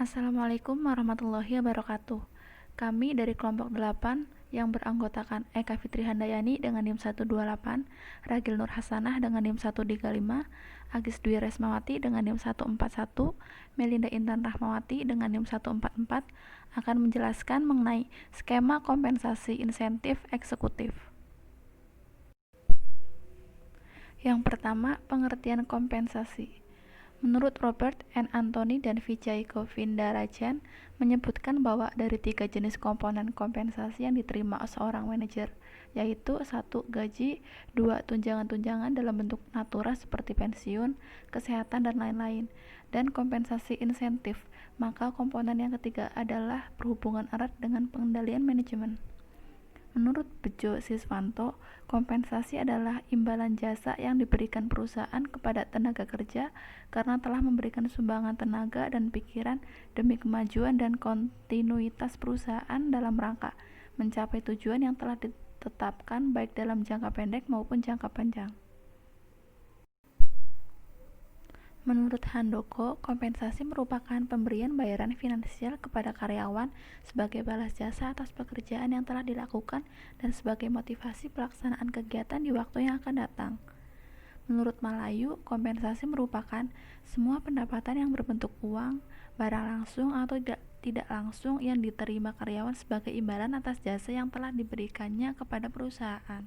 Assalamualaikum warahmatullahi wabarakatuh. Kami dari kelompok 8 yang beranggotakan Eka Fitri Handayani dengan NIM 128, Ragil Nur Hasanah dengan NIM 135, Agis Dwi Resmawati dengan NIM 141, Melinda Intan Rahmawati dengan NIM 144 akan menjelaskan mengenai skema kompensasi insentif eksekutif. Yang pertama, pengertian kompensasi. Menurut Robert N. Anthony dan Vijay Govindarajan menyebutkan bahwa dari 3 jenis komponen kompensasi yang diterima seorang manajer, yaitu 1. Gaji, 2. Tunjangan-tunjangan dalam bentuk natura seperti pensiun, kesehatan, dan lain-lain, dan kompensasi insentif. Maka komponen yang ketiga adalah berhubungan erat dengan pengendalian manajemen. Menurut Bejo Siswanto, kompensasi adalah imbalan jasa yang diberikan perusahaan kepada tenaga kerja karena telah memberikan sumbangan tenaga dan pikiran demi kemajuan dan kontinuitas perusahaan dalam rangka mencapai tujuan yang telah ditetapkan baik dalam jangka pendek maupun jangka panjang. Menurut Handoko, kompensasi merupakan pemberian bayaran finansial kepada karyawan sebagai balas jasa atas pekerjaan yang telah dilakukan dan sebagai motivasi pelaksanaan kegiatan di waktu yang akan datang. Menurut Malayu, kompensasi merupakan semua pendapatan yang berbentuk uang, barang langsung atau tidak langsung yang diterima karyawan sebagai imbalan atas jasa yang telah diberikannya kepada perusahaan.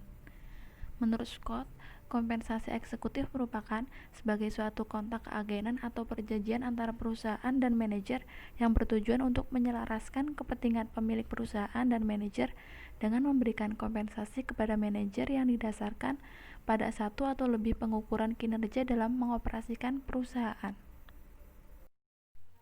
Menurut Scott, kompensasi eksekutif merupakan sebagai suatu kontak keagenan atau perjanjian antara perusahaan dan manajer yang bertujuan untuk menyelaraskan kepentingan pemilik perusahaan dan manajer dengan memberikan kompensasi kepada manajer yang didasarkan pada satu atau lebih pengukuran kinerja dalam mengoperasikan perusahaan.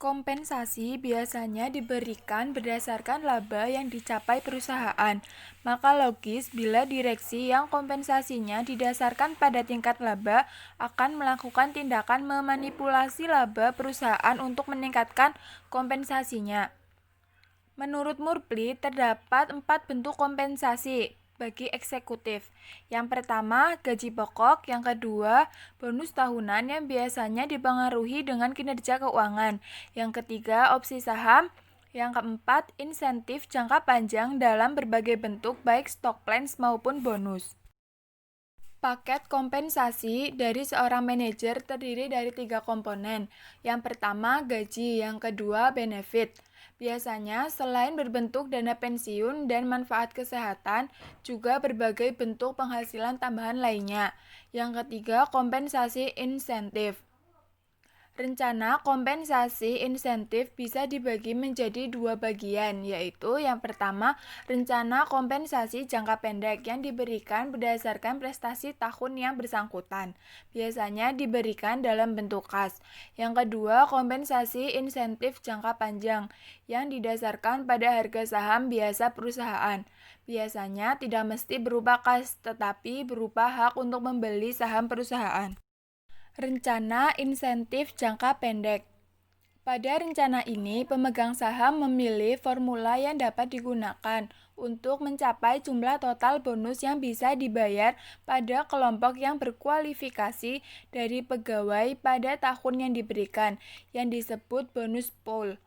Kompensasi biasanya diberikan berdasarkan laba yang dicapai perusahaan. Maka logis bila direksi yang kompensasinya didasarkan pada tingkat laba akan melakukan tindakan memanipulasi laba perusahaan untuk meningkatkan kompensasinya. Menurut Murphy, terdapat 4 bentuk kompensasi bagi eksekutif. Yang pertama, gaji pokok. Yang kedua, bonus tahunan yang biasanya dipengaruhi dengan kinerja keuangan. Yang ketiga, opsi saham. Yang keempat, insentif jangka panjang dalam berbagai bentuk baik stock plans maupun bonus. Paket kompensasi dari seorang manajer terdiri dari 3 komponen. Yang pertama, gaji. Yang kedua, benefit. Biasanya, selain berbentuk dana pensiun dan manfaat kesehatan, juga berbagai bentuk penghasilan tambahan lainnya. Yang ketiga, kompensasi insentif. Rencana kompensasi insentif bisa dibagi menjadi 2 bagian, yaitu yang pertama, rencana kompensasi jangka pendek yang diberikan berdasarkan prestasi tahun yang bersangkutan, biasanya diberikan dalam bentuk kas. Yang kedua, kompensasi insentif jangka panjang yang didasarkan pada harga saham biasa perusahaan. Biasanya tidak mesti berupa kas, tetapi berupa hak untuk membeli saham perusahaan. Rencana insentif jangka pendek. Pada rencana ini, pemegang saham memilih formula yang dapat digunakan untuk mencapai jumlah total bonus yang bisa dibayar pada kelompok yang berkualifikasi dari pegawai pada tahun yang diberikan, yang disebut bonus pool.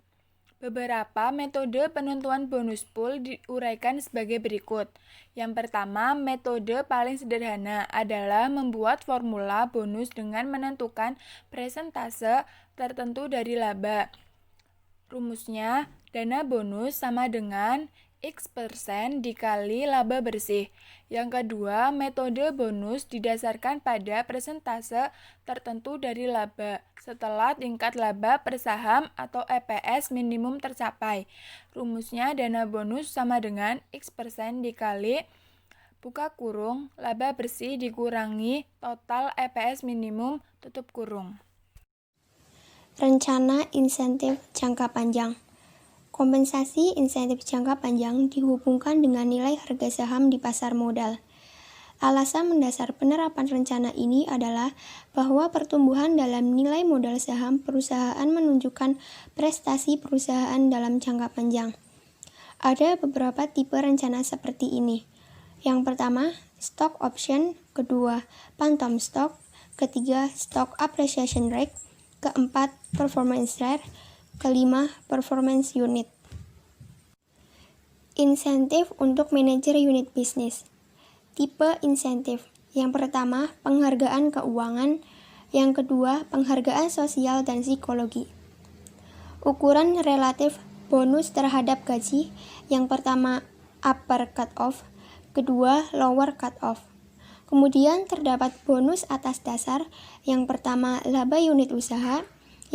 Beberapa metode penentuan bonus pool diuraikan sebagai berikut. Yang pertama, metode paling sederhana adalah membuat formula bonus dengan menentukan persentase tertentu dari laba. Rumusnya, dana bonus sama dengan X% dikali laba bersih. Yang kedua, metode bonus didasarkan pada persentase tertentu dari laba setelah tingkat laba per saham atau EPS minimum tercapai. Rumusnya, dana bonus sama dengan X% dikali buka kurung laba bersih dikurangi total EPS minimum tutup kurung. Rencana insentif jangka panjang. Kompensasi insentif jangka panjang dihubungkan dengan nilai harga saham di pasar modal. Alasan mendasar penerapan rencana ini adalah bahwa pertumbuhan dalam nilai modal saham perusahaan menunjukkan prestasi perusahaan dalam jangka panjang. Ada beberapa tipe rencana seperti ini. Yang pertama, stock option. Kedua, phantom stock. Ketiga, stock appreciation rate. Keempat, performance share. Kelima, performance unit. Insentif untuk manajer unit bisnis. Tipe insentif. Yang pertama, penghargaan keuangan. Yang kedua, penghargaan sosial dan psikologi. Ukuran relatif bonus terhadap gaji. Yang pertama, upper cut-off. Kedua, lower cut-off. Kemudian terdapat bonus atas dasar. Yang pertama, laba unit usaha.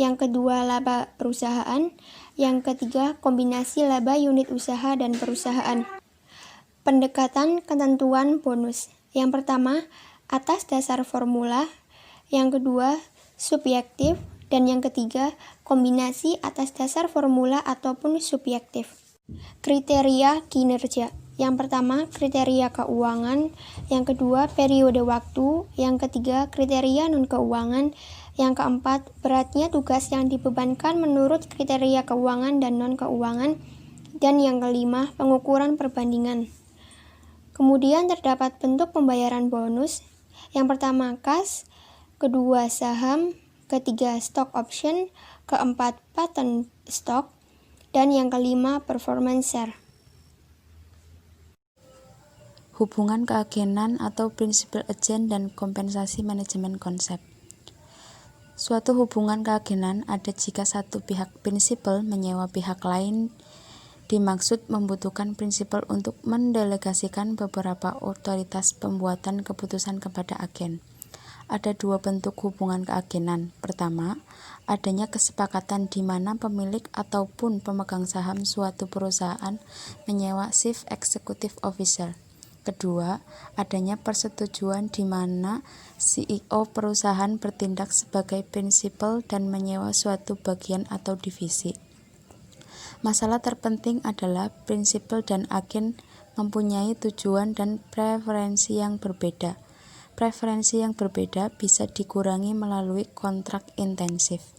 Yang kedua, laba perusahaan. Yang ketiga, kombinasi laba unit usaha dan perusahaan. Pendekatan ketentuan bonus. Yang pertama, atas dasar formula. Yang kedua, subjektif. Dan yang ketiga, kombinasi atas dasar formula ataupun subjektif. Kriteria kinerja. Yang pertama, kriteria keuangan. Yang kedua, periode waktu. Yang ketiga, kriteria non-keuangan. Yang keempat, beratnya tugas yang dibebankan menurut kriteria keuangan dan non-keuangan. Dan yang kelima, pengukuran perbandingan. Kemudian terdapat bentuk pembayaran bonus. Yang pertama, cash. Kedua, saham. Ketiga, stock option. Keempat, patent stock. Dan yang kelima, performance share. Hubungan keagenan atau prinsipal agent dan kompensasi manajemen konsep. Suatu hubungan keagenan ada jika satu pihak prinsipal menyewa pihak lain. Dimaksud membutuhkan prinsipal untuk mendelegasikan beberapa otoritas pembuatan keputusan kepada agen. Ada dua bentuk hubungan keagenan. Pertama, adanya kesepakatan di mana pemilik ataupun pemegang saham suatu perusahaan menyewa chief executive officer. Kedua, adanya persetujuan di mana CEO perusahaan bertindak sebagai prinsipal dan menyewa suatu bagian atau divisi. Masalah terpenting adalah prinsipal dan agen mempunyai tujuan dan preferensi yang berbeda. Preferensi yang berbeda bisa dikurangi melalui kontrak intensif.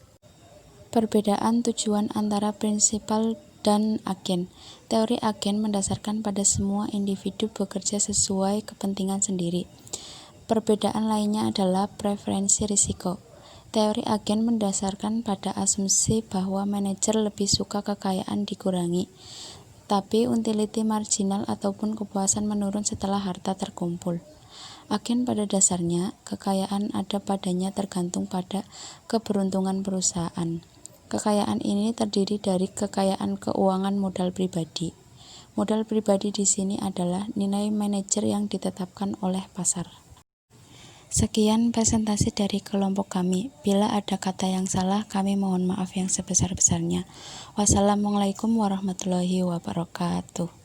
Perbedaan tujuan antara prinsipal dan agen. Teori agen mendasarkan pada semua individu bekerja sesuai kepentingan sendiri. Perbedaan lainnya adalah preferensi risiko. Teori agen mendasarkan pada asumsi bahwa manajer lebih suka kekayaan dikurangi, tapi utility marginal ataupun kepuasan menurun setelah harta terkumpul. Agen pada dasarnya, kekayaan ada padanya tergantung pada keberuntungan perusahaan. Kekayaan ini terdiri dari kekayaan keuangan modal pribadi. Modal pribadi di sini adalah nilai manajer yang ditetapkan oleh pasar. Sekian presentasi dari kelompok kami. Bila ada kata yang salah, kami mohon maaf yang sebesar-besarnya. Wassalamualaikum warahmatullahi wabarakatuh.